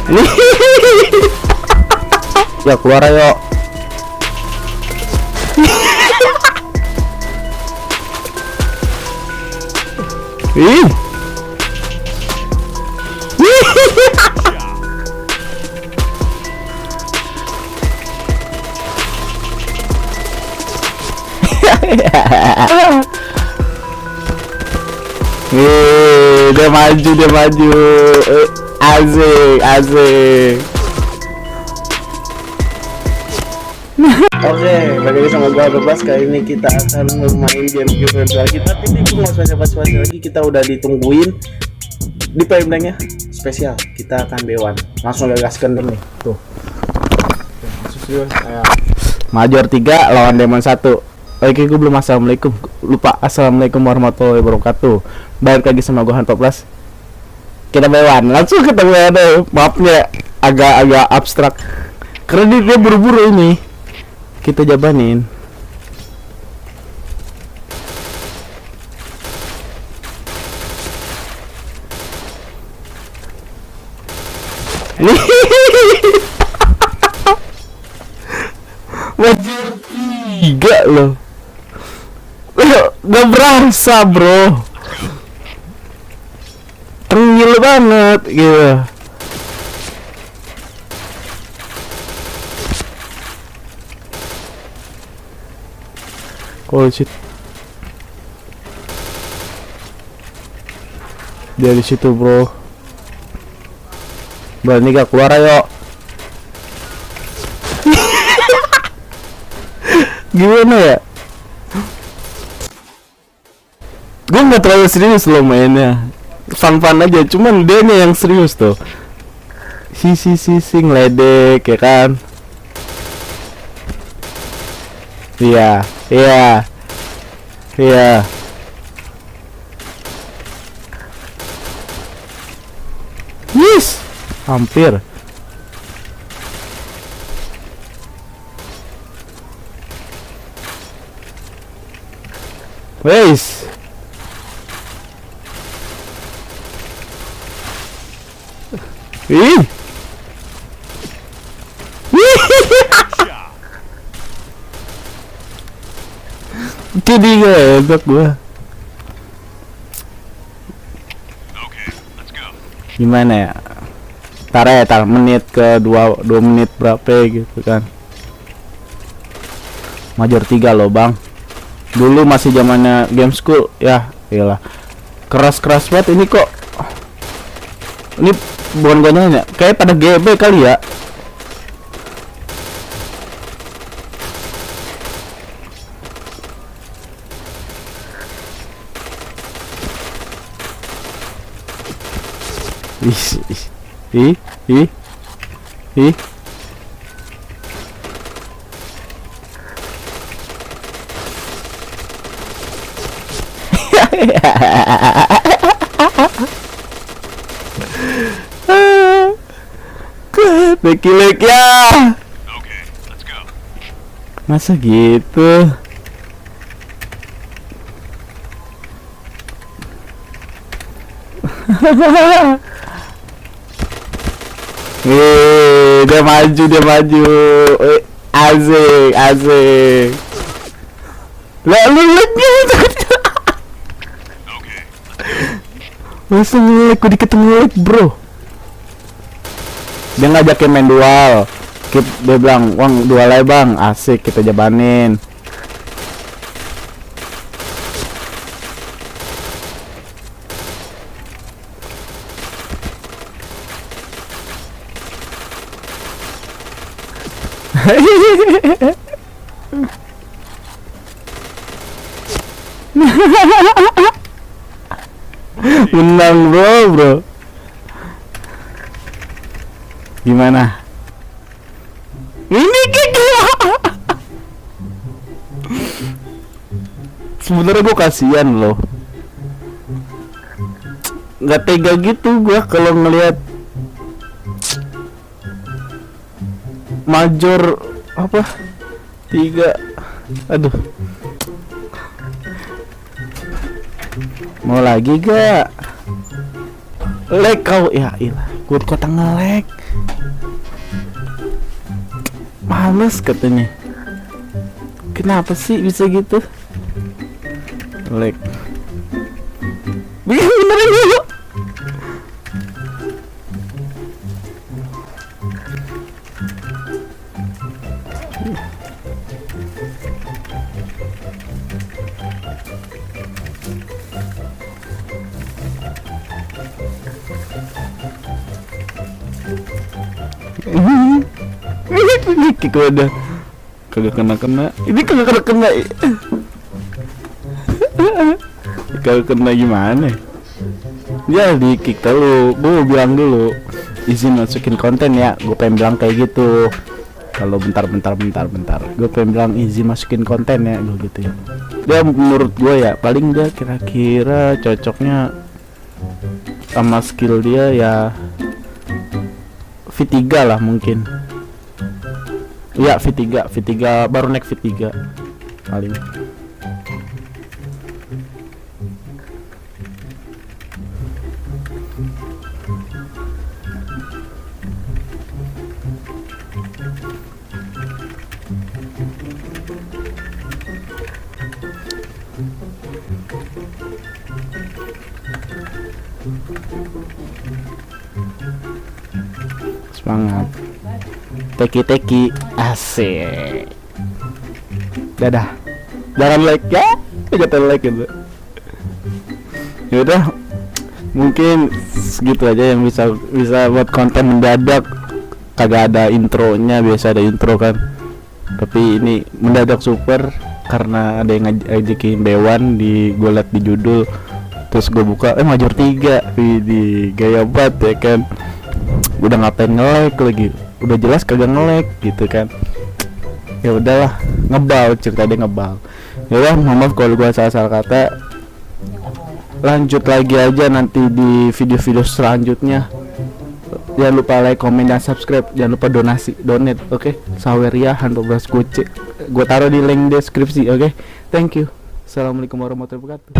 Nih. Ya keluar ayo. Ih. Dia maju. Asik. Oke, balik lagi sama gua Bebas. Kali ini kita akan bermain game virtual kita. Tapi nggak usah basa-basi lagi, kita udah ditungguin di playbacknya spesial. Kita akan B1. Langsung gagaskan dulu nih. Tuh. Major 3 lawan Demon 1. Oke, gue belum assalamualaikum. Lupa assalamualaikum warahmatullahi wabarakatuh. Balik lagi sama gue Han 14. Kita B1. Langsung ketemu ada mapnya agak abstrak. Karena dia buru-buru ini. Kita jabanin. Nih. Major 3 loh. Gak berasa bro. Tengil banget gitu. Oh shit. Dia di situ bro. Berani gak keluar ayo. Gimana ya? Gue nggak terlalu serius loh mainnya, fun aja. Cuman dia nih yang serius tuh. Si ngeledek ya kan? Iya. Yes, hampir. Wes. Ih. Jadi gak gua. Gimana ya? Tar menit ke 2 menit berapa gitu kan. Major 3 loh bang. Dulu masih zamannya game school ya. Iyalah. Keras banget ini kok. Ini bukan gua nanya, kayak pada GB kali ya. Ih. Bekilek ya. Masa gitu? Dia maju. Asik. Lalu lagi. Masa ngelek, gue diketemu ngelek bro. Dia ngajakin main dual. Dia bilang, "Wang, dual aja bang." Asik, kita jabanin. Menang bro. Gimana? Ini sebenarnya gue kasihan loh. Nggak tega gitu gue kalau ngelihat Major apa 3. Aduh. Mau lagi gak? Lag kau ya ilah. Gue kota nge-lag. Males katanya. Kenapa sih bisa gitu? Lag. Beneran dulu. Ini kick udah kagak kena. Ini kagak kena. Kagak kena gimana? Ya di kick dulu. Gue bilang dulu izin masukin konten ya. Gue pengen bilang kayak gitu. Kalau bentar. Gue pengen bilang izin masukin konten ya. Gue gitu ya. Dia menurut gue ya paling dia kira-kira cocoknya sama skill dia ya V3 lah mungkin. Ya V3 baru naik V3 paling. Semangat. Teki asik. Dadah. Jangan like ya. Jangan like gitu. Ya udah. Mungkin segitu aja yang bisa buat konten mendadak. Kagak ada intronya, biasa ada intro kan. Tapi ini mendadak super karena ada yang ngajakin Bewan di gue liat di judul. Terus gue buka Major 3 di gaya banget ya kan. Udah ngapain nge-like lagi, udah jelas kagak nge-like gitu kan. Ya udahlah, ngebal cerita dia ngebal. Ya udah, maaf kalau gua salah kata. Lanjut lagi aja nanti di video-video selanjutnya. Jangan lupa like, komen, dan subscribe. Jangan lupa donate, oke? Saweria 12 gocek. Gua taruh di link deskripsi, oke? Thank you. Assalamualaikum warahmatullahi wabarakatuh.